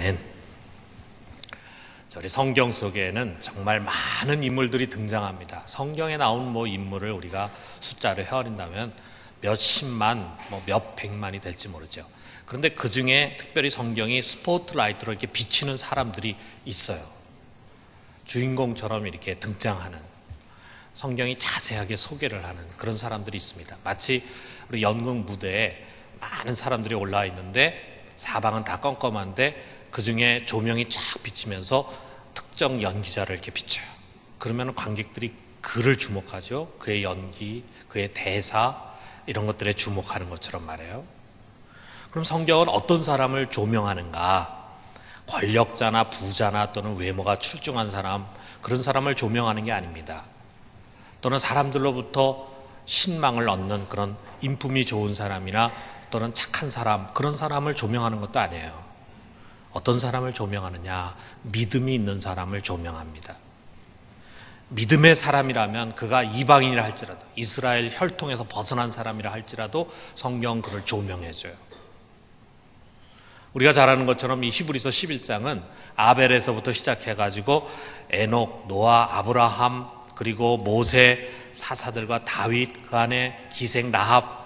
아멘. 우리 성경 속에는 정말 많은 인물들이 등장합니다. 성경에 나온 인물을 우리가 숫자를 헤아린다면 몇십만, 몇백만이 될지 모르죠. 그런데 그 중에 특별히 성경이 스포트라이트로 이렇게 비치는 사람들이 있어요. 주인공처럼 이렇게 등장하는, 성경이 자세하게 소개를 하는 그런 사람들이 있습니다. 마치 우리 연극 무대에 많은 사람들이 올라와 있는데 사방은 다 껌껌한데 그 중에 조명이 쫙 비치면서 특정 연기자를 이렇게 비춰요. 그러면 관객들이 그를 주목하죠. 그의 연기, 그의 대사, 이런 것들에 주목하는 것처럼 말해요. 그럼 성경은 어떤 사람을 조명하는가? 권력자나 부자나 또는 외모가 출중한 사람, 그런 사람을 조명하는 게 아닙니다. 또는 사람들로부터 신망을 얻는 그런 인품이 좋은 사람이나 또는 착한 사람, 그런 사람을 조명하는 것도 아니에요. 어떤 사람을 조명하느냐? 믿음이 있는 사람을 조명합니다. 믿음의 사람이라면 그가 이방인이라 할지라도, 이스라엘 혈통에서 벗어난 사람이라 할지라도 성경 그를 조명해줘요. 우리가 잘 아는 것처럼 이 히브리서 11장은 아벨에서부터 시작해가지고 에녹, 노아, 아브라함, 그리고 모세, 사사들과 다윗, 그 안에 기생 라합,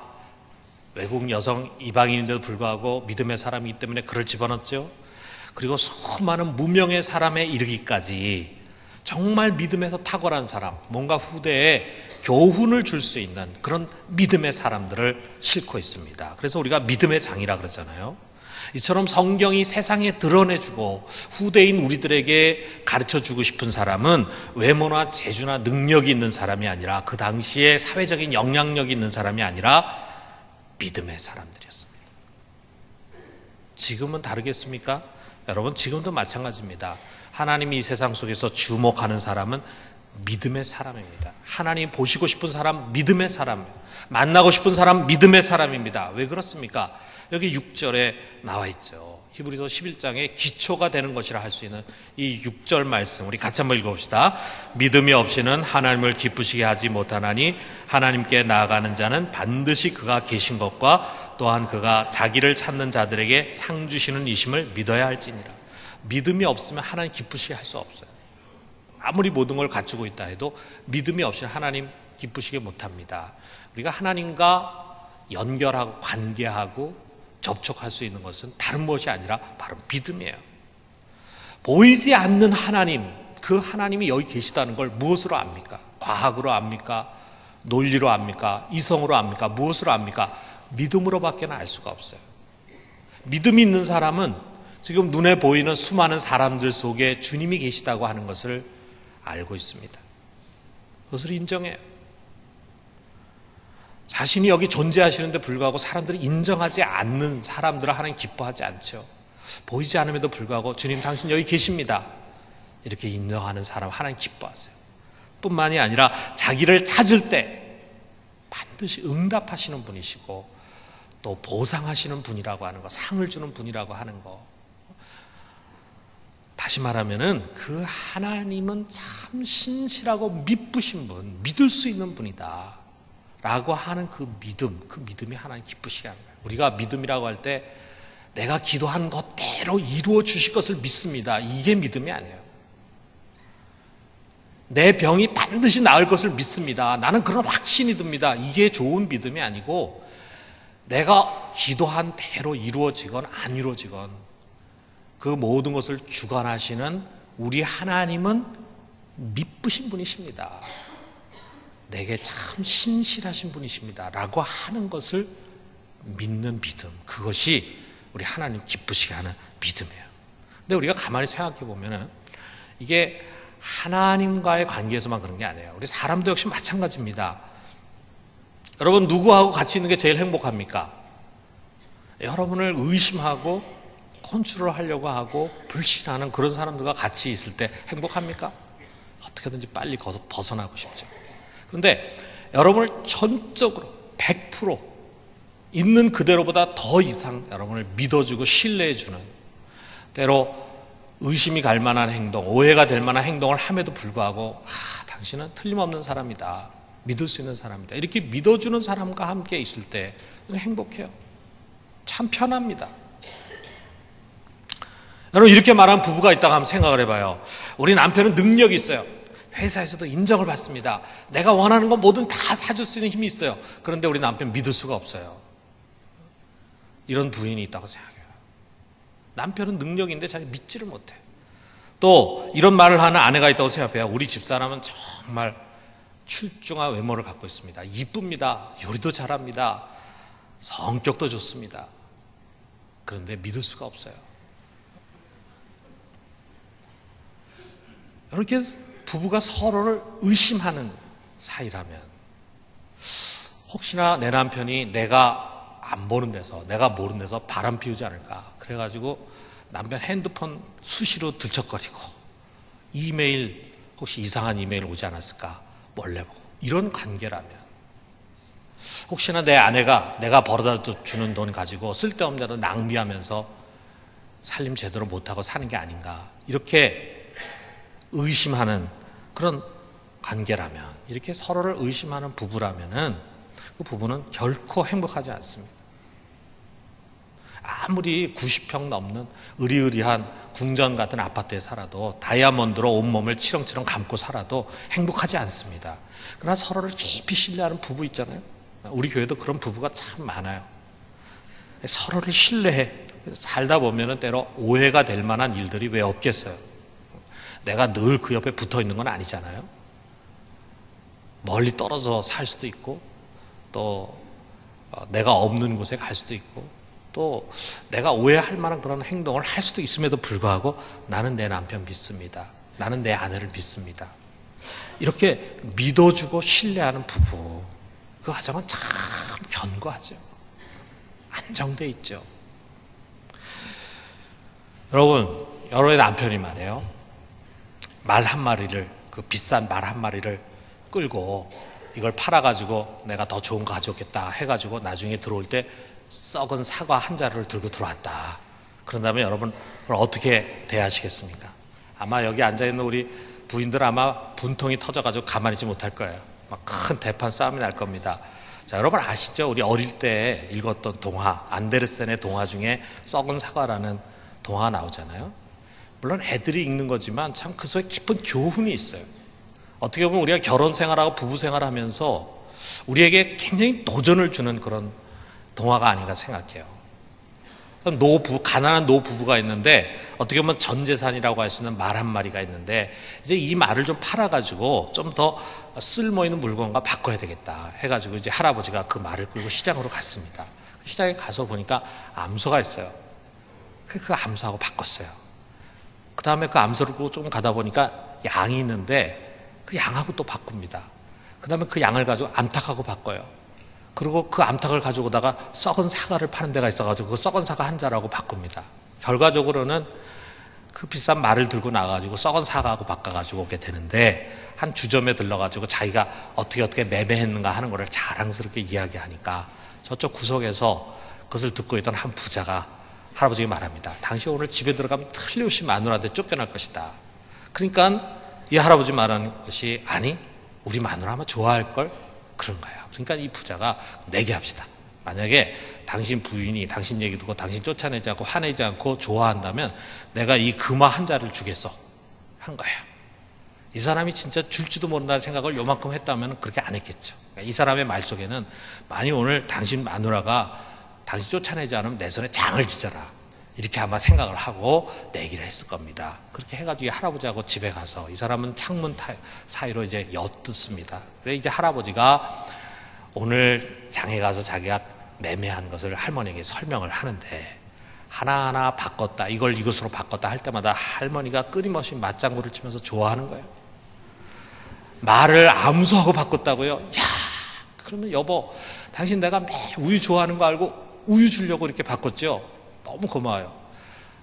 외국 여성 이방인인데도 불구하고 믿음의 사람이기 때문에 그를 집어넣었죠. 그리고 수많은 무명의 사람에 이르기까지 정말 믿음에서 탁월한 사람, 뭔가 후대에 교훈을 줄 수 있는 그런 믿음의 사람들을 싣고 있습니다. 그래서 우리가 믿음의 장이라 그러잖아요. 이처럼 성경이 세상에 드러내주고 후대인 우리들에게 가르쳐주고 싶은 사람은 외모나 재주나 능력이 있는 사람이 아니라, 그 당시에 사회적인 영향력이 있는 사람이 아니라 믿음의 사람들이었습니다. 지금은 다르겠습니까? 여러분, 지금도 마찬가지입니다. 하나님이 이 세상 속에서 주목하는 사람은 믿음의 사람입니다. 하나님 보시고 싶은 사람, 믿음의 사람이에요. 만나고 싶은 사람, 믿음의 사람입니다. 왜 그렇습니까? 여기 6절에 나와 있죠. 히브리서 11장의 기초가 되는 것이라 할 수 있는 이 6절 말씀, 우리 같이 한번 읽어봅시다. 믿음이 없이는 하나님을 기쁘시게 하지 못하나니 하나님께 나아가는 자는 반드시 그가 계신 것과 또한 그가 자기를 찾는 자들에게 상 주시는 이심을 믿어야 할지니라. 믿음이 없으면 하나님 기쁘시게 할 수 없어요. 아무리 모든 걸 갖추고 있다 해도 믿음이 없이는 하나님 기쁘시게 못합니다. 우리가 하나님과 연결하고 관계하고 접촉할 수 있는 것은 다른 무엇이 아니라 바로 믿음이에요. 보이지 않는 하나님, 그 하나님이 여기 계시다는 걸 무엇으로 압니까? 과학으로 압니까? 논리로 압니까? 이성으로 압니까? 무엇으로 압니까? 믿음으로밖에 알 수가 없어요. 믿음이 있는 사람은 지금 눈에 보이는 수많은 사람들 속에 주님이 계시다고 하는 것을 알고 있습니다. 그것을 인정해요. 자신이 여기 존재하시는데 불구하고 사람들이 인정하지 않는 사람들을 하나님 기뻐하지 않죠. 보이지 않음에도 불구하고 주님 당신 여기 계십니다, 이렇게 인정하는 사람 하나님 기뻐하세요. 뿐만이 아니라 자기를 찾을 때 반드시 응답하시는 분이시고 또 보상하시는 분이라고 하는 거, 상을 주는 분이라고 하는 거. 다시 말하면은 그 하나님은 참 신실하고 미쁘신 분, 믿을 수 있는 분이다 라고 하는 그 믿음이 하나님 기쁘시게 하는 거예요. 우리가 믿음이라고 할 때 내가 기도한 것대로 이루어 주실 것을 믿습니다, 이게 믿음이 아니에요. 내 병이 반드시 나을 것을 믿습니다, 나는 그런 확신이 듭니다, 이게 좋은 믿음이 아니고, 내가 기도한 대로 이루어지건 안 이루어지건 그 모든 것을 주관하시는 우리 하나님은 미쁘신 분이십니다, 내게 참 신실하신 분이십니다 라고 하는 것을 믿는 믿음, 그것이 우리 하나님 기쁘시게 하는 믿음이에요. 근데 우리가 가만히 생각해 보면은 이게 하나님과의 관계에서만 그런 게 아니에요. 우리 사람도 역시 마찬가지입니다. 여러분, 누구하고 같이 있는 게 제일 행복합니까? 여러분을 의심하고 컨트롤하려고 하고 불신하는 그런 사람들과 같이 있을 때 행복합니까? 어떻게든지 빨리 거기서 벗어나고 싶죠. 그런데 여러분을 전적으로 100% 있는 그대로보다 더 이상 여러분을 믿어주고 신뢰해주는, 때로 의심이 갈 만한 행동, 오해가 될 만한 행동을 함에도 불구하고 당신은 틀림없는 사람이다, 믿을 수 있는 사람이다, 이렇게 믿어주는 사람과 함께 있을 때 행복해요. 참 편합니다. 여러분, 이렇게 말하는 부부가 있다고 한번 생각을 해봐요. 우리 남편은 능력이 있어요. 회사에서도 인정을 받습니다. 내가 원하는 건 뭐든 다 사줄 수 있는 힘이 있어요. 그런데 우리 남편 믿을 수가 없어요. 이런 부인이 있다고 생각해요. 남편은 능력인데 자기 믿지를 못해. 또 이런 말을 하는 아내가 있다고 생각해요. 우리 집사람은 정말 출중한 외모를 갖고 있습니다. 이쁩니다. 요리도 잘합니다. 성격도 좋습니다. 그런데 믿을 수가 없어요. 이렇게 부부가 서로를 의심하는 사이라면, 혹시나 내 남편이 내가 안 보는 데서, 내가 모르는 데서 바람 피우지 않을까, 그래가지고 남편 핸드폰 수시로 들척거리고 이메일, 혹시 이상한 이메일 오지 않았을까 몰래 보고, 이런 관계라면, 혹시나 내 아내가 내가 벌어다 주는 돈 가지고 쓸데없는 데로 낭비하면서 살림 제대로 못하고 사는 게 아닌가, 이렇게 의심하는 그런 관계라면, 이렇게 서로를 의심하는 부부라면은 그 부부는 결코 행복하지 않습니다. 아무리 90평 넘는 으리으리한 궁전 같은 아파트에 살아도, 다이아몬드로 온몸을 치렁치렁 감고 살아도 행복하지 않습니다. 그러나 서로를 깊이 신뢰하는 부부 있잖아요. 우리 교회도 그런 부부가 참 많아요. 서로를 신뢰해 살다 보면은 때로 오해가 될 만한 일들이 왜 없겠어요. 내가 늘 그 옆에 붙어 있는 건 아니잖아요. 멀리 떨어져 살 수도 있고, 또 내가 없는 곳에 갈 수도 있고, 또 내가 오해할 만한 그런 행동을 할 수도 있음에도 불구하고 나는 내 남편 믿습니다. 나는 내 아내를 믿습니다. 이렇게 믿어주고 신뢰하는 부부, 그 가정은 참 견고하죠. 안정돼 있죠. 여러분, 여러분의 남편이 말이에요, 말 한 마리를, 그 비싼 말 한 마리를 끌고 이걸 팔아가지고 내가 더 좋은 거 가져오겠다 해가지고 나중에 들어올 때 썩은 사과 한 자루를 들고 들어왔다. 그런다면 여러분, 그걸 어떻게 대하시겠습니까? 아마 여기 앉아있는 우리 부인들 아마 분통이 터져가지고 가만히 있지 못할 거예요. 막 큰 대판 싸움이 날 겁니다. 자, 여러분 아시죠? 우리 어릴 때 읽었던 동화, 안데르센의 동화 중에 썩은 사과라는 동화가 나오잖아요. 물론 애들이 읽는 거지만 참 그 속에 깊은 교훈이 있어요. 어떻게 보면 우리가 결혼 생활하고 부부 생활하면서 우리에게 굉장히 도전을 주는 그런 동화가 아닌가 생각해요. 노부부, 가난한 노부부가 있는데 어떻게 보면 전 재산이라고 할 수 있는 말 한 마리가 있는데, 이제 이 말을 좀 팔아가지고 좀 더 쓸모 있는 물건과 바꿔야 되겠다 해가지고 이제 할아버지가 그 말을 끌고 시장으로 갔습니다. 시장에 가서 보니까 암소가 있어요. 그 암소하고 바꿨어요. 그 다음에 그 암소를 끌고 조금 가다 보니까 양이 있는데 그 양하고 또 바꿉니다. 그 다음에 그 양을 가지고 암탉하고 바꿔요. 그리고 그 암탉을 가져오다가 썩은 사과를 파는 데가 있어가지고 그 썩은 사과 한 자라고 바꿉니다. 결과적으로는 그 비싼 말을 들고 나가지고 썩은 사과하고 바꿔가지고 오게 되는데, 한 주점에 들러가지고 자기가 어떻게 매매했는가 하는 거를 자랑스럽게 이야기하니까 저쪽 구석에서 그것을 듣고 있던 한 부자가 할아버지에게 말합니다. 당신 오늘 집에 들어가면 틀림없이 마누라한테 쫓겨날 것이다. 그러니까 이 할아버지 말하는 것이, 아니 우리 마누라 아마 좋아할걸, 그런 거예요. 그러니까 이 부자가 내게 합시다. 만약에 당신 부인이 당신 얘기 듣고 당신 쫓아내지 않고 화내지 않고 좋아한다면 내가 이 금화 한 자를 주겠어 한 거예요. 이 사람이 진짜 줄지도 모른다는 생각을 요만큼 했다면 그렇게 안 했겠죠. 이 사람의 말 속에는, 만약 오늘 당신 마누라가 당신 쫓아내지 않으면 내 손에 장을 지져라, 이렇게 아마 생각을 하고 내기를 했을 겁니다. 그렇게 해가지고 할아버지하고 집에 가서 이 사람은 창문 사이로 이제 엿듣습니다. 이제 할아버지가 오늘 장에 가서 자기가 매매한 것을 할머니에게 설명을 하는데, 하나하나 바꿨다, 이걸 이것으로 바꿨다 할 때마다 할머니가 끊임없이 맞장구를 치면서 좋아하는 거예요. 말을 암소하고 바꿨다고요? 야, 그러면 여보, 당신 내가 매 우유 좋아하는 거 알고 우유 주려고 이렇게 바꿨죠? 너무 고마워요.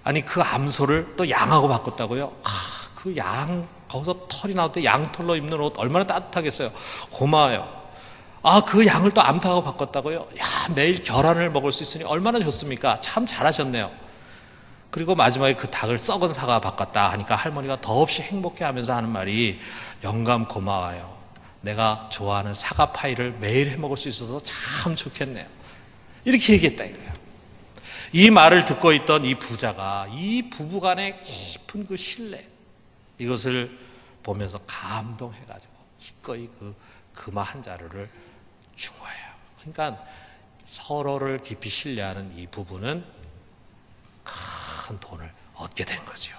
아니 그 암소를 또 양하고 바꿨다고요? 그 양, 거기서 털이 나올 때 양털로 입는 옷 얼마나 따뜻하겠어요. 고마워요. 그 양을 또 암탉하고 바꿨다고요? 야, 매일 계란을 먹을 수 있으니 얼마나 좋습니까? 참 잘하셨네요. 그리고 마지막에 그 닭을 썩은 사과 바꿨다 하니까 할머니가 더없이 행복해하면서 하는 말이, 영감 고마워요. 내가 좋아하는 사과 파이를 매일 해 먹을 수 있어서 참 좋겠네요. 이렇게 얘기했다 이거예요. 이 말을 듣고 있던 이 부자가 이 부부간의 깊은 그 신뢰, 이것을 보면서 감동해가지고 기꺼이 그 금화 한 자루를 준 거예요. 그러니까 서로를 깊이 신뢰하는 이 부부는 큰 돈을 얻게 된 거죠.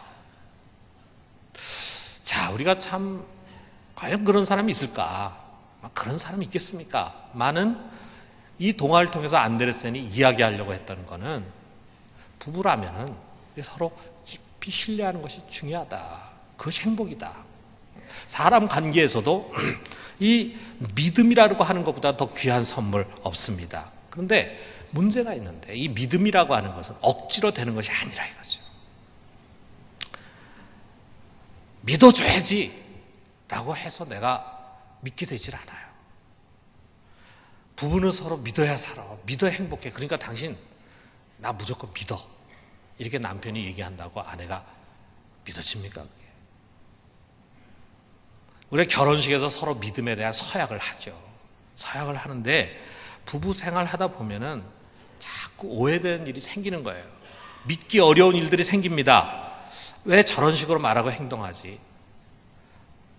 자, 우리가 참 과연 그런 사람이 있을까? 그런 사람이 있겠습니까? 많은 이 동화를 통해서 안데르센이 이야기하려고 했던 거는 부부라면은 서로 깊이 신뢰하는 것이 중요하다. 그것이 행복이다. 사람 관계에서도 이 믿음이라고 하는 것보다 더 귀한 선물 없습니다. 그런데 문제가 있는데 이 믿음이라고 하는 것은 억지로 되는 것이 아니라 이거죠. 믿어줘야지 라고 해서 내가 믿게 되질 않아요. 부부는 서로 믿어야 살아. 믿어야 행복해. 그러니까 당신 나 무조건 믿어. 이렇게 남편이 얘기한다고 아내가 믿어집니까? 그게? 우리가 결혼식에서 서로 믿음에 대한 서약을 하죠. 서약을 하는데 부부 생활 하다 보면은 자꾸 오해되는 일이 생기는 거예요. 믿기 어려운 일들이 생깁니다. 왜 저런 식으로 말하고 행동하지?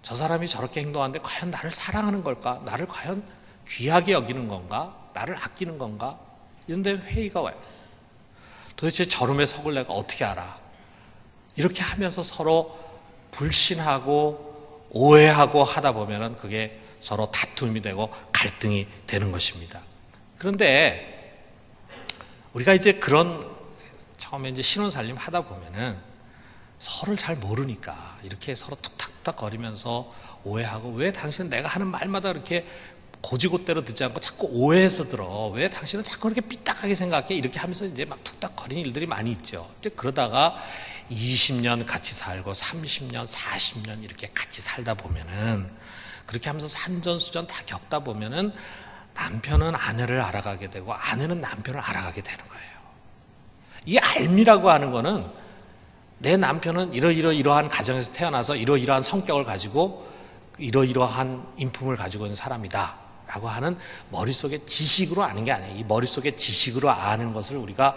저 사람이 저렇게 행동하는데 과연 나를 사랑하는 걸까? 나를 과연 귀하게 여기는 건가? 나를 아끼는 건가? 이런 데 회의가 와요. 도대체 저놈의 속을 내가 어떻게 알아? 이렇게 하면서 서로 불신하고 오해하고 하다 보면은 그게 서로 다툼이 되고 갈등이 되는 것입니다. 그런데 우리가 이제 그런 처음에 이제 신혼살림 하다 보면은 서로를 잘 모르니까 이렇게 서로 툭탁툭탁 거리면서 오해하고, 왜 당신은 내가 하는 말마다 그렇게 고지고대로 듣지 않고 자꾸 오해해서 들어? 왜 당신은 자꾸 그렇게 삐딱하게 생각해? 이렇게 하면서 이제 막 툭탁거리는 일들이 많이 있죠. 이제 그러다가 20년 같이 살고 30년, 40년 이렇게 같이 살다 보면은, 그렇게 하면서 산전수전 다 겪다 보면은 남편은 아내를 알아가게 되고 아내는 남편을 알아가게 되는 거예요. 이 알미라고 하는 거는 내 남편은 이러이러한 가정에서 태어나서 이러이러한 성격을 가지고 이러이러한 인품을 가지고 있는 사람이다 라고 하는 머릿속에 지식으로 아는 게 아니에요. 이 머릿속에 지식으로 아는 것을 우리가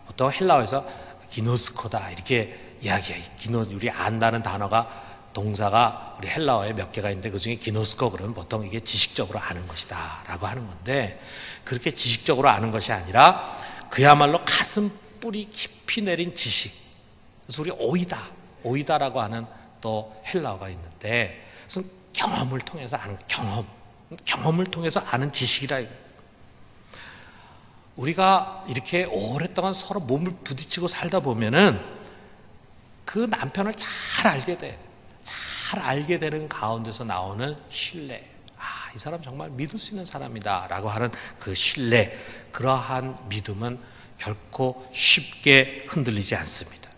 보통 헬라어에서 기노스코다 이렇게 이야기해요. 우리 안다는 단어가, 동사가 우리 헬라어에 몇 개가 있는데 그중에 기노스코 그러면 보통 이게 지식적으로 아는 것이다 라고 하는 건데, 그렇게 지식적으로 아는 것이 아니라 그야말로 가슴 뿌리 깊이 내린 지식. 그래서 우리 오이다라고 하는 또 헬라어가 있는데, 그래서 경험을 통해서 아는, 경험을 통해서 아는 지식이라. 우리가 이렇게 오랫동안 서로 몸을 부딪히고 살다 보면은 그 남편을 잘 알게 돼. 잘 알게 되는 가운데서 나오는 신뢰. 이 사람 정말 믿을 수 있는 사람이다 라고 하는 그 신뢰, 그러한 믿음은 결코 쉽게 흔들리지 않습니다.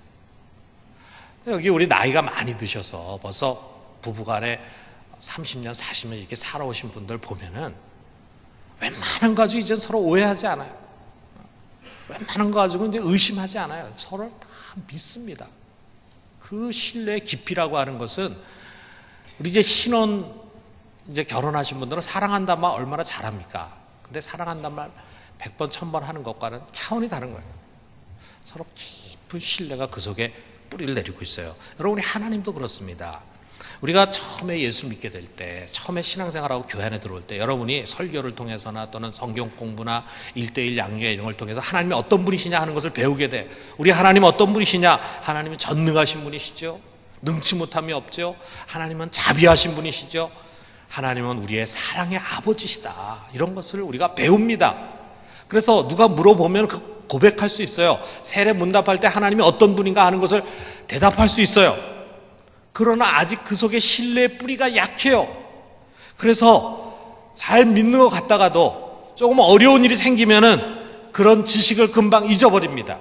여기 우리 나이가 많이 드셔서 벌써 부부간에 30년, 40년 이렇게 살아오신 분들 보면은 웬만한 거 가지고 이제 서로 오해하지 않아요. 웬만한 거 가지고 이제 의심하지 않아요. 서로를 다 믿습니다. 그 신뢰의 깊이라고 하는 것은, 우리 이제 이제 결혼하신 분들은 사랑한단 말 얼마나 잘합니까? 근데 사랑한단 말 100번, 1000번 하는 것과는 차원이 다른 거예요. 서로 깊은 신뢰가 그 속에 뿌리를 내리고 있어요. 여러분, 우리 하나님도 그렇습니다. 우리가 처음에 예수 믿게 될 때, 처음에 신앙생활하고 교회 안에 들어올 때, 여러분이 설교를 통해서나 또는 성경 공부나 1:1 양육회 이런 걸 통해서 하나님이 어떤 분이시냐 하는 것을 배우게 돼. 우리 하나님은 어떤 분이시냐? 하나님은 전능하신 분이시죠. 능치 못함이 없죠. 하나님은 자비하신 분이시죠. 하나님은 우리의 사랑의 아버지시다. 이런 것을 우리가 배웁니다. 그래서 누가 물어보면 고백할 수 있어요. 세례 문답할 때 하나님이 어떤 분인가 하는 것을 대답할 수 있어요. 그러나 아직 그 속에 신뢰의 뿌리가 약해요. 그래서 잘 믿는 것 같다가도 조금 어려운 일이 생기면은 그런 지식을 금방 잊어버립니다.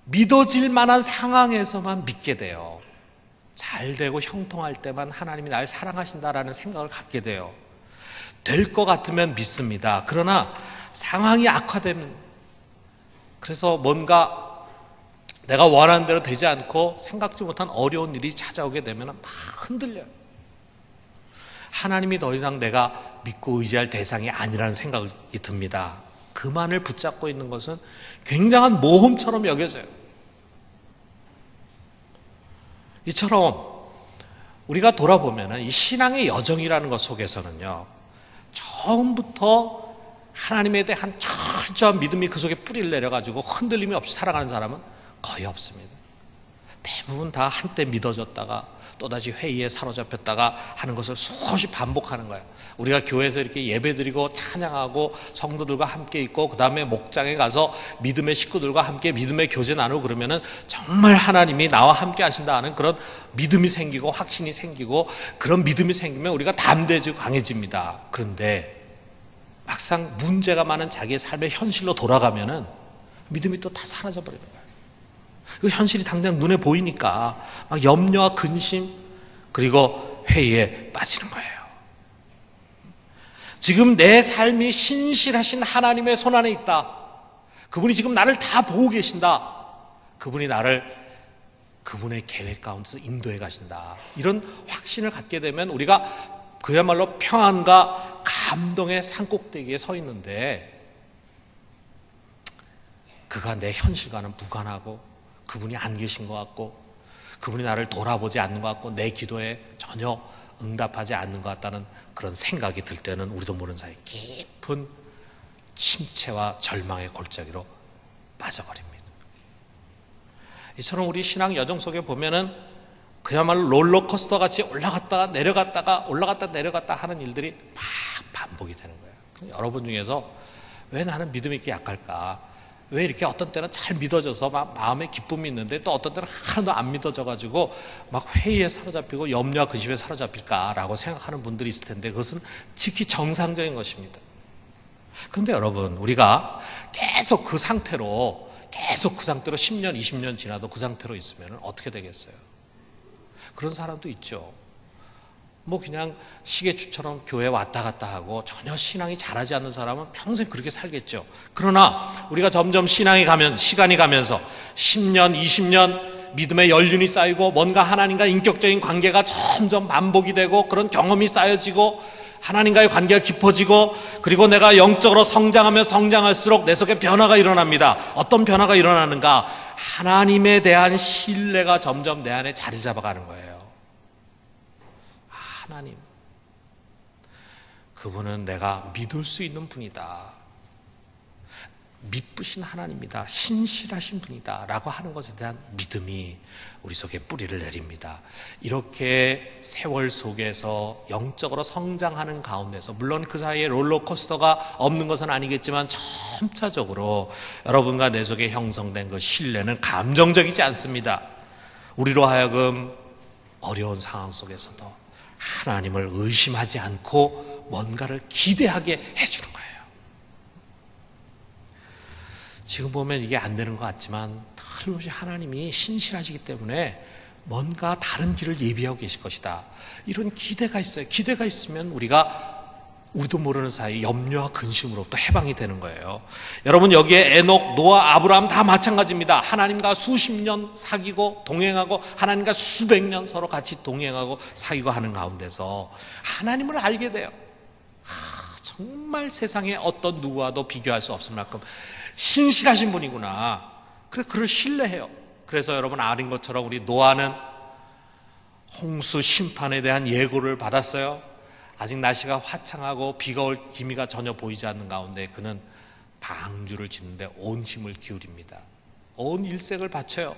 믿어질 만한 상황에서만 믿게 돼요. 잘 되고 형통할 때만 하나님이 날 사랑하신다라는 생각을 갖게 돼요. 될 것 같으면 믿습니다. 그러나 상황이 악화되면, 그래서 뭔가 내가 원하는 대로 되지 않고 생각지 못한 어려운 일이 찾아오게 되면 막 흔들려요. 하나님이 더 이상 내가 믿고 의지할 대상이 아니라는 생각이 듭니다. 그만을 붙잡고 있는 것은 굉장한 모험처럼 여겨져요. 이처럼 우리가 돌아보면 이 신앙의 여정이라는 것 속에서는요, 처음부터 하나님에 대한 철저한 믿음이 그 속에 뿌리를 내려가지고 흔들림이 없이 살아가는 사람은 거의 없습니다. 대부분 다 한때 믿어졌다가 또다시 회의에 사로잡혔다가 하는 것을 수없이 반복하는 거예요. 우리가 교회에서 이렇게 예배드리고 찬양하고 성도들과 함께 있고 그 다음에 목장에 가서 믿음의 식구들과 함께 믿음의 교제 나누고 그러면은 정말 하나님이 나와 함께 하신다 하는 그런 믿음이 생기고 확신이 생기고, 그런 믿음이 생기면 우리가 담대해지고 강해집니다. 그런데 막상 문제가 많은 자기의 삶의 현실로 돌아가면은 믿음이 또 다 사라져버리는 거예요. 그 현실이 당장 눈에 보이니까 막 염려와 근심 그리고 회의에 빠지는 거예요. 지금 내 삶이 신실하신 하나님의 손안에 있다. 그분이 지금 나를 다 보고 계신다. 그분이 나를 그분의 계획 가운데서 인도해 가신다. 이런 확신을 갖게 되면 우리가 그야말로 평안과 감동의 산꼭대기에 서 있는데, 그가 내 현실과는 무관하고 그분이 안 계신 것 같고 그분이 나를 돌아보지 않는 것 같고 내 기도에 전혀 응답하지 않는 것 같다는 그런 생각이 들 때는 우리도 모르는 사이에 깊은 침체와 절망의 골짜기로 빠져버립니다. 이처럼 우리 신앙 여정 속에 보면은 그야말로 롤러코스터 같이 올라갔다가 내려갔다가 올라갔다 내려갔다 하는 일들이 막 반복이 되는 거예요. 여러분 중에서 왜 나는 믿음이 이렇게 약할까? 왜 이렇게 어떤 때는 잘 믿어져서 막 마음에 기쁨이 있는데 또 어떤 때는 하나도 안 믿어져가지고 막 회의에 사로잡히고 염려와 근심에 사로잡힐까라고 생각하는 분들이 있을 텐데, 그것은 지극히 정상적인 것입니다. 그런데 여러분, 우리가 계속 그 상태로 10년, 20년 지나도 그 상태로 있으면 어떻게 되겠어요? 그런 사람도 있죠. 뭐 그냥 시계추처럼 교회 왔다 갔다 하고 전혀 신앙이 자라지 않는 사람은 평생 그렇게 살겠죠. 그러나 우리가 점점 시간이 가면서 10년, 20년 믿음의 연륜이 쌓이고 뭔가 하나님과 인격적인 관계가 점점 반복이 되고 그런 경험이 쌓여지고 하나님과의 관계가 깊어지고, 그리고 내가 영적으로 성장하면 성장할수록 내 속에 변화가 일어납니다. 어떤 변화가 일어나는가? 하나님에 대한 신뢰가 점점 내 안에 자리 잡아가는 거예요. 하나님, 그분은 내가 믿을 수 있는 분이다. 미쁘신 하나님이다. 신실하신 분이다. 라고 하는 것에 대한 믿음이 우리 속에 뿌리를 내립니다. 이렇게 세월 속에서 영적으로 성장하는 가운데서, 물론 그 사이에 롤러코스터가 없는 것은 아니겠지만 점차적으로 여러분과 내 속에 형성된 그 신뢰는 감정적이지 않습니다. 우리로 하여금 어려운 상황 속에서도 하나님을 의심하지 않고 뭔가를 기대하게 해주는 거예요. 지금 보면 이게 안 되는 것 같지만 틀림없이 하나님이 신실하시기 때문에 뭔가 다른 길을 예비하고 계실 것이다. 이런 기대가 있어요. 기대가 있으면 우리도 모르는 사이 염려와 근심으로부터 해방이 되는 거예요. 여러분, 여기에 에녹, 노아, 아브라함 다 마찬가지입니다. 하나님과 수십 년 사귀고 동행하고 하나님과 수백 년 서로 같이 동행하고 사귀고 하는 가운데서 하나님을 알게 돼요. 정말 세상에 어떤 누구와도 비교할 수 없을 만큼 신실하신 분이구나. 그를 신뢰해요. 그래서 여러분 아는 것처럼 우리 노아는 홍수 심판에 대한 예고를 받았어요. 아직 날씨가 화창하고 비가 올 기미가 전혀 보이지 않는 가운데 그는 방주를 짓는데 온 힘을 기울입니다. 온 일색을 바쳐요.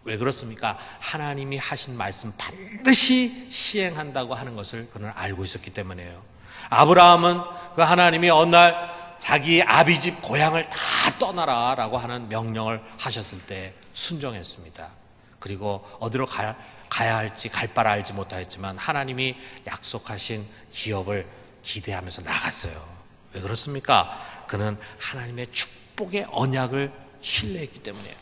왜 그렇습니까? 하나님이 하신 말씀 반드시 시행한다고 하는 것을 그는 알고 있었기 때문이에요. 아브라함은 그 하나님이 어느 날 자기 아비집 고향을 다 떠나라라고 하는 명령을 하셨을 때 순종했습니다. 그리고 어디로 가야 할지 갈 바를 알지 못하였지만 하나님이 약속하신 기업을 기대하면서 나갔어요. 왜 그렇습니까? 그는 하나님의 축복의 언약을 신뢰했기 때문이에요.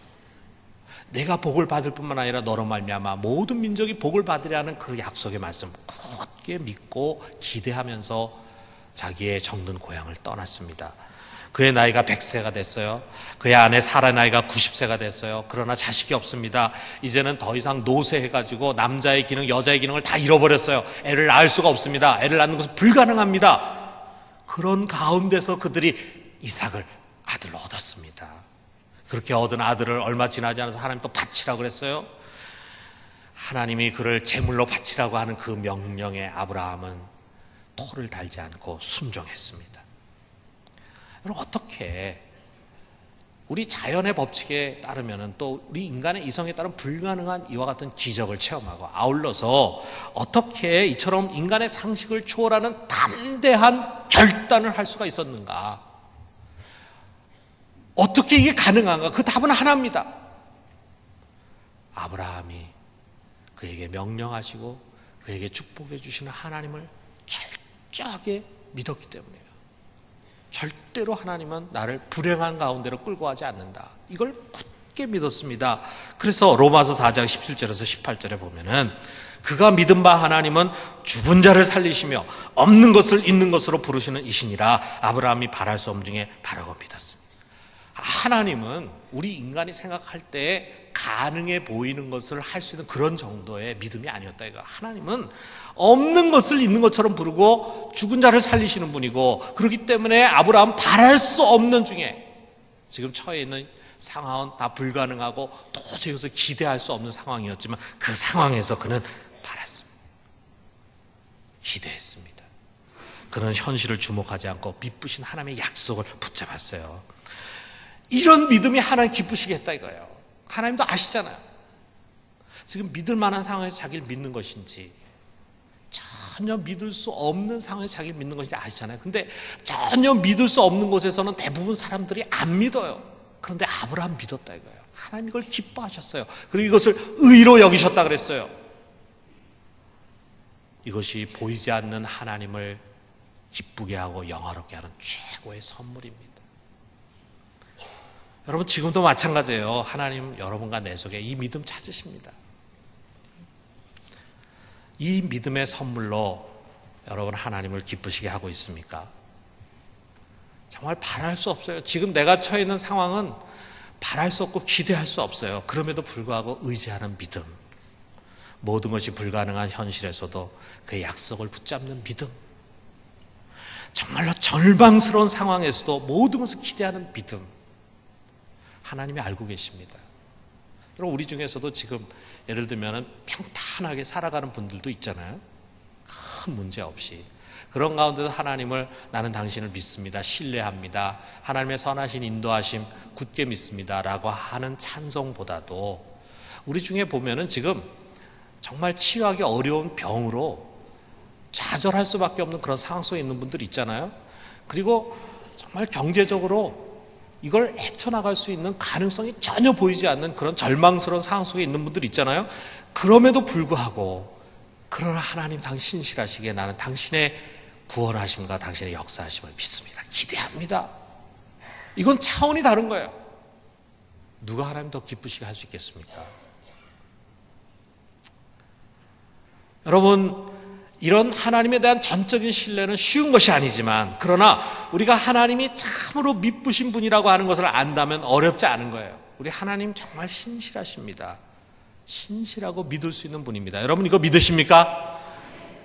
내가 복을 받을 뿐만 아니라 너로 말미암아 모든 민족이 복을 받으리라는 그 약속의 말씀 굳게 믿고 기대하면서 자기의 정든 고향을 떠났습니다. 그의 나이가 100세가 됐어요. 그의 아내 사라의 나이가 90세가 됐어요. 그러나 자식이 없습니다. 이제는 더 이상 노쇠해가지고 남자의 기능, 여자의 기능을 다 잃어버렸어요. 애를 낳을 수가 없습니다. 애를 낳는 것은 불가능합니다. 그런 가운데서 그들이 이삭을 아들로 얻었습니다. 그렇게 얻은 아들을 얼마 지나지 않아서 하나님 또 바치라고 그랬어요. 하나님이 그를 제물로 바치라고 하는 그 명령에 아브라함은 토를 달지 않고 순종했습니다. 여러분, 어떻게 우리 자연의 법칙에 따르면 또 우리 인간의 이성에 따른 불가능한 이와 같은 기적을 체험하고 아울러서 어떻게 이처럼 인간의 상식을 초월하는 담대한 결단을 할 수가 있었는가? 어떻게 이게 가능한가? 그 답은 하나입니다. 아브라함이 그에게 명령하시고 그에게 축복해 주시는 하나님을 철저하게 믿었기 때문이에요. 절대로 하나님은 나를 불행한 가운데로 끌고 가지 않는다. 이걸 굳게 믿었습니다. 그래서 로마서 4장 17절에서 18절에 보면은 그가 믿은 바 하나님은 죽은 자를 살리시며 없는 것을 있는 것으로 부르시는 이시니라. 아브라함이 바랄 수 없는 중에 바라고 믿었습니다. 하나님은 우리 인간이 생각할 때 가능해 보이는 것을 할 수 있는 그런 정도의 믿음이 아니었다 이거. 하나님은 없는 것을 있는 것처럼 부르고 죽은 자를 살리시는 분이고, 그렇기 때문에 아브라함 바랄 수 없는 중에 지금 처해 있는 상황은 다 불가능하고 도저히 여기서 기대할 수 없는 상황이었지만 그 상황에서 그는 바랐습니다. 기대했습니다. 그는 현실을 주목하지 않고 미쁘신 하나님의 약속을 붙잡았어요. 이런 믿음이 하나님 기쁘시게 했다 이거예요. 하나님도 아시잖아요. 지금 믿을 만한 상황에서 자기를 믿는 것인지 전혀 믿을 수 없는 상황에서 자기를 믿는 것인지 아시잖아요. 근데 전혀 믿을 수 없는 곳에서는 대부분 사람들이 안 믿어요. 그런데 아브라함 믿었다 이거예요. 하나님 이걸 기뻐하셨어요. 그리고 이것을 의로 여기셨다 그랬어요. 이것이 보이지 않는 하나님을 기쁘게 하고 영화롭게 하는 최고의 선물입니다. 여러분, 지금도 마찬가지예요. 하나님 여러분과 내 속에 이 믿음 찾으십니다. 이 믿음의 선물로 여러분 하나님을 기쁘시게 하고 있습니까? 정말 바랄 수 없어요. 지금 내가 처해 있는 상황은 바랄 수 없고 기대할 수 없어요. 그럼에도 불구하고 의지하는 믿음, 모든 것이 불가능한 현실에서도 그의 약속을 붙잡는 믿음, 정말로 절망스러운 상황에서도 모든 것을 기대하는 믿음, 하나님이 알고 계십니다. 여러분, 우리 중에서도 지금 예를 들면 평탄하게 살아가는 분들도 있잖아요. 큰 문제 없이. 그런 가운데도 하나님을, 나는 당신을 믿습니다, 신뢰합니다, 하나님의 선하신 인도하심 굳게 믿습니다 라고 하는 찬송보다도 우리 중에 보면은 지금 정말 치유하기 어려운 병으로 좌절할 수밖에 없는 그런 상황 속에 있는 분들 있잖아요. 그리고 정말 경제적으로 이걸 헤쳐나갈 수 있는 가능성이 전혀 보이지 않는 그런 절망스러운 상황 속에 있는 분들 있잖아요. 그럼에도 불구하고 그러나 하나님 당신 신실하시기에 나는 당신의 구원하심과 당신의 역사하심을 믿습니다, 기대합니다. 이건 차원이 다른 거예요. 누가 하나님 더 기쁘시게 할 수 있겠습니까? 여러분, 이런 하나님에 대한 전적인 신뢰는 쉬운 것이 아니지만, 그러나 우리가 하나님이 참으로 미쁘신 분이라고 하는 것을 안다면 어렵지 않은 거예요. 우리 하나님 정말 신실하십니다. 신실하고 믿을 수 있는 분입니다. 여러분, 이거 믿으십니까?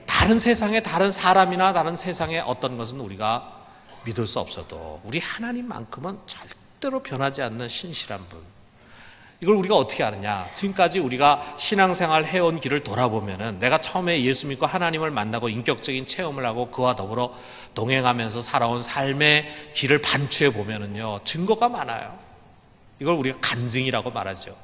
다른 세상의 다른 사람이나 다른 세상의 어떤 것은 우리가 믿을 수 없어도 우리 하나님만큼은 절대로 변하지 않는 신실한 분. 이걸 우리가 어떻게 아느냐? 지금까지 우리가 신앙생활 해온 길을 돌아보면은 내가 처음에 예수 믿고 하나님을 만나고 인격적인 체험을 하고 그와 더불어 동행하면서 살아온 삶의 길을 반추해 보면은요, 증거가 많아요. 이걸 우리가 간증이라고 말하죠.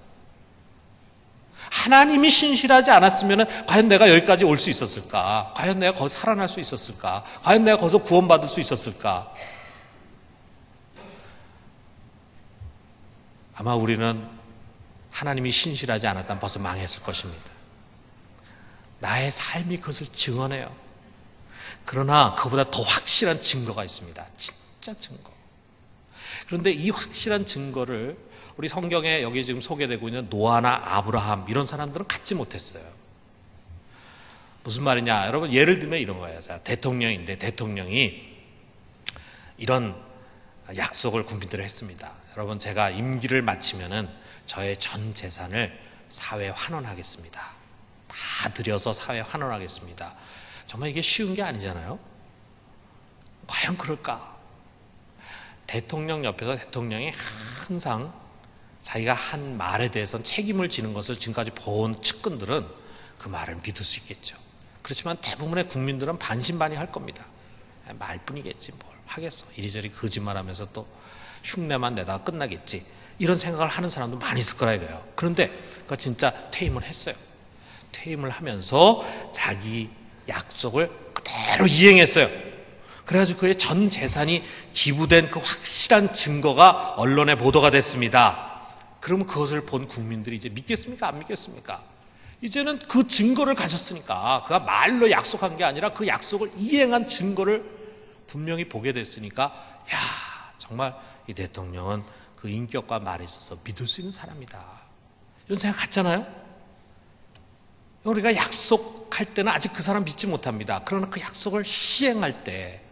하나님이 신실하지 않았으면은 과연 내가 여기까지 올 수 있었을까? 과연 내가 거기서 살아날 수 있었을까? 과연 내가 거기서 구원받을 수 있었을까? 아마 우리는 하나님이 신실하지 않았다면 벌써 망했을 것입니다. 나의 삶이 그것을 증언해요. 그러나 그보다 더 확실한 증거가 있습니다. 진짜 증거. 그런데 이 확실한 증거를 우리 성경에 여기 지금 소개되고 있는 노아나 아브라함 이런 사람들은 갖지 못했어요. 무슨 말이냐? 여러분, 예를 들면 이런 거예요. 자, 대통령인데 대통령이 이런 약속을 국민들에 했습니다. 여러분, 제가 임기를 마치면은 저의 전 재산을 사회에 환원하겠습니다. 다 들여서 사회에 환원하겠습니다. 정말 이게 쉬운 게 아니잖아요. 과연 그럴까? 대통령 옆에서 대통령이 항상 자기가 한 말에 대해서는 책임을 지는 것을 지금까지 본 측근들은 그 말을 믿을 수 있겠죠. 그렇지만 대부분의 국민들은 반신반의할 겁니다. 말뿐이겠지 뭘 하겠어. 이리저리 거짓말하면서 또 흉내만 내다가 끝나겠지. 이런 생각을 하는 사람도 많이 있을 거라 이거예요. 그런데 그가 진짜 퇴임을 했어요. 퇴임을 하면서 자기 약속을 그대로 이행했어요. 그래가지고 그의 전 재산이 기부된 그 확실한 증거가 언론에 보도가 됐습니다. 그러면 그것을 본 국민들이 이제 믿겠습니까? 안 믿겠습니까? 이제는 그 증거를 가졌으니까, 그가 말로 약속한 게 아니라 그 약속을 이행한 증거를 분명히 보게 됐으니까, 야, 정말 이 대통령은 그 인격과 말에 있어서 믿을 수 있는 사람이다. 이런 생각 갖잖아요? 우리가 약속할 때는 아직 그 사람 믿지 못합니다. 그러나 그 약속을 시행할 때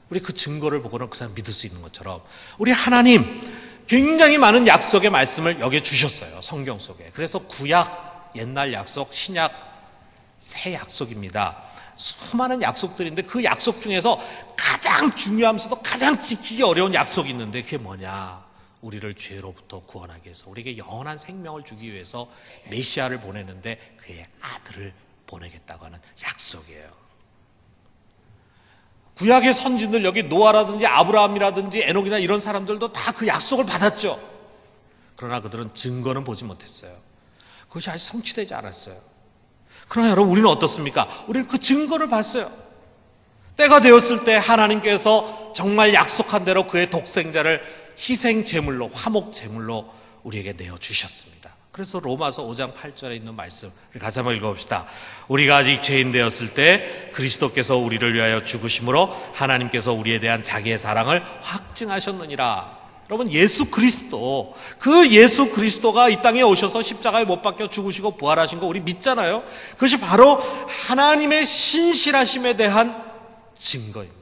우리 그 증거를 보고는 그 사람 믿을 수 있는 것처럼, 우리 하나님 굉장히 많은 약속의 말씀을 여기에 주셨어요. 성경 속에. 그래서 구약, 옛날 약속, 신약, 새 약속입니다. 수많은 약속들인데 그 약속 중에서 가장 중요하면서도 가장 지키기 어려운 약속이 있는데, 그게 뭐냐? 우리를 죄로부터 구원하기 위해서, 우리에게 영원한 생명을 주기 위해서 메시아를 보내는데 그의 아들을 보내겠다고 하는 약속이에요. 구약의 선진들, 여기 노아라든지 아브라함이라든지 에녹이나 이런 사람들도 다 그 약속을 받았죠. 그러나 그들은 증거는 보지 못했어요. 그것이 아직 성취되지 않았어요. 그러나 여러분, 우리는 어떻습니까? 우리는 그 증거를 봤어요. 때가 되었을 때 하나님께서 정말 약속한 대로 그의 독생자를 희생 제물로, 화목 제물로 우리에게 내어주셨습니다. 그래서 로마서 5장 8절에 있는 말씀을 같이 한번 읽어봅시다. 우리가 아직 죄인 되었을 때 그리스도께서 우리를 위하여 죽으심으로 하나님께서 우리에 대한 자기의 사랑을 확증하셨느니라. 여러분, 예수 그리스도, 그 예수 그리스도가 이 땅에 오셔서 십자가에 못 박혀 죽으시고 부활하신 거 우리 믿잖아요. 그것이 바로 하나님의 신실하심에 대한 증거입니다.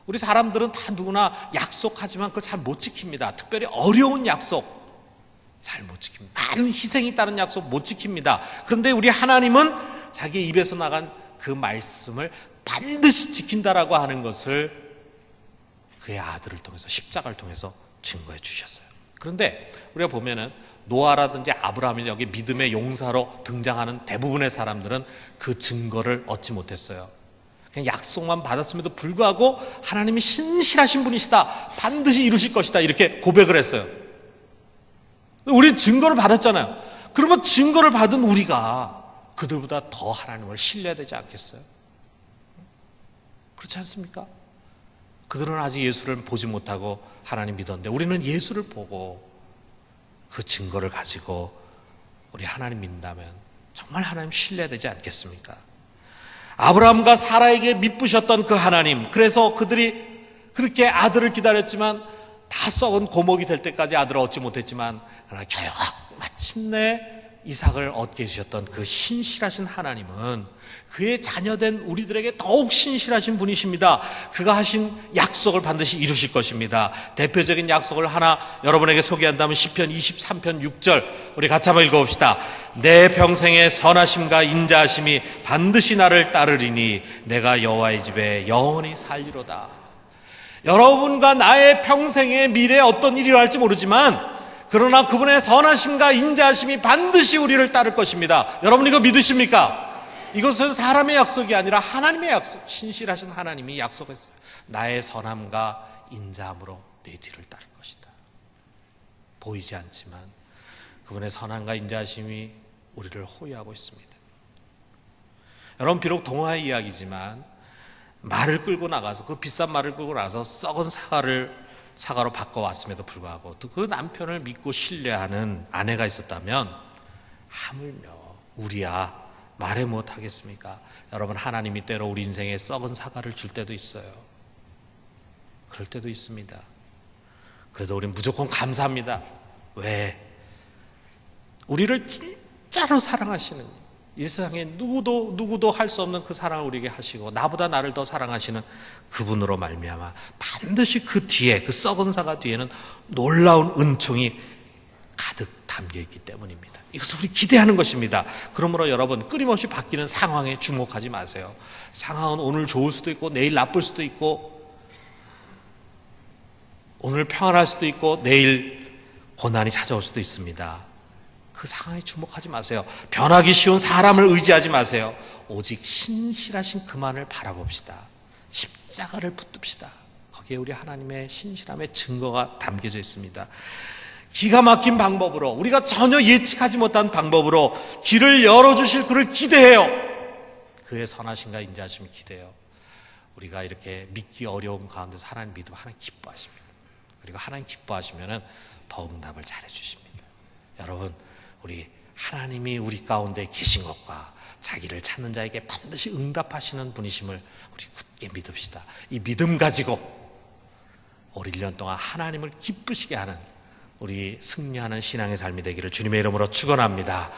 우리 사람들은 다 누구나 약속하지만 그걸 잘 못 지킵니다. 특별히 어려운 약속 잘 못 지킵니다. 많은 희생이 따른 약속 못 지킵니다. 그런데 우리 하나님은 자기 입에서 나간 그 말씀을 반드시 지킨다라고 하는 것을 그의 아들을 통해서, 십자가를 통해서 증거해 주셨어요. 그런데 우리가 보면은 노아라든지 아브라함이 여기 믿음의 용사로 등장하는 대부분의 사람들은 그 증거를 얻지 못했어요. 그냥 약속만 받았음에도 불구하고 하나님이 신실하신 분이시다, 반드시 이루실 것이다, 이렇게 고백을 했어요. 우리 증거를 받았잖아요. 그러면 증거를 받은 우리가 그들보다 더 하나님을 신뢰해야 되지 않겠어요? 그렇지 않습니까? 그들은 아직 예수를 보지 못하고 하나님 믿었는데 우리는 예수를 보고 그 증거를 가지고 우리 하나님 믿는다면 정말 하나님 신뢰해야 되지 않겠습니까? 아브라함과 사라에게 믿으셨던 그 하나님, 그래서 그들이 그렇게 아들을 기다렸지만 다 썩은 고목이 될 때까지 아들을 얻지 못했지만, 그러나 겨우 마침내 이삭을 얻게 해주셨던 그 신실하신 하나님은 그의 자녀된 우리들에게 더욱 신실하신 분이십니다. 그가 하신 약속을 반드시 이루실 것입니다. 대표적인 약속을 하나 여러분에게 소개한다면 시편 23편 6절 우리 같이 한번 읽어봅시다. 내 평생의 선하심과 인자하심이 반드시 나를 따르리니 내가 여호와의 집에 영원히 살리로다. 여러분과 나의 평생의 미래에 어떤 일이 일어날지 모르지만, 그러나 그분의 선하심과 인자하심이 반드시 우리를 따를 것입니다. 여러분 이거 믿으십니까? 이것은 사람의 약속이 아니라 하나님의 약속, 신실하신 하나님이 약속했어요. 나의 선함과 인자함으로 내 뒤를 따를 것이다. 보이지 않지만 그분의 선함과 인자하심이 우리를 호위하고 있습니다. 여러분, 비록 동화의 이야기지만 말을 끌고 나가서, 그 비싼 말을 끌고 나가서 썩은 사과로 바꿔왔음에도 불구하고 또 그 남편을 믿고 신뢰하는 아내가 있었다면 하물며 우리야 말해 못하겠습니까? 여러분, 하나님이 때로 우리 인생에 썩은 사과를 줄 때도 있어요. 그럴 때도 있습니다. 그래도 우리는 무조건 감사합니다. 왜? 우리를 진짜로 사랑하시는, 이 세상에 누구도 할 수 없는 그 사랑을 우리에게 하시고 나보다 나를 더 사랑하시는 그분으로 말미암아 반드시 그 뒤에, 그 썩은 사과 뒤에는 놀라운 은총이 가득 담겨있기 때문입니다. 이것을 우리 기대하는 것입니다. 그러므로 여러분, 끊임없이 바뀌는 상황에 주목하지 마세요. 상황은 오늘 좋을 수도 있고 내일 나쁠 수도 있고 오늘 평안할 수도 있고 내일 고난이 찾아올 수도 있습니다. 그 상황에 주목하지 마세요. 변하기 쉬운 사람을 의지하지 마세요. 오직 신실하신 그만을 바라봅시다. 십자가를 붙듭시다. 거기에 우리 하나님의 신실함의 증거가 담겨져 있습니다. 기가 막힌 방법으로, 우리가 전혀 예측하지 못한 방법으로 길을 열어주실 그를 기대해요. 그의 선하심과 인자하심을 기대해요. 우리가 이렇게 믿기 어려운 가운데서 하나님 믿으면 하나님 기뻐하십니다. 그리고 하나님 기뻐하시면 더 응답을 잘해 주십니다. 여러분, 우리 하나님이 우리 가운데 계신 것과 자기를 찾는 자에게 반드시 응답하시는 분이심을 우리 굳게 믿읍시다. 이 믿음 가지고 올 1년 동안 하나님을 기쁘시게 하는 우리 승리하는 신앙의 삶이 되기를 주님의 이름으로 축원합니다.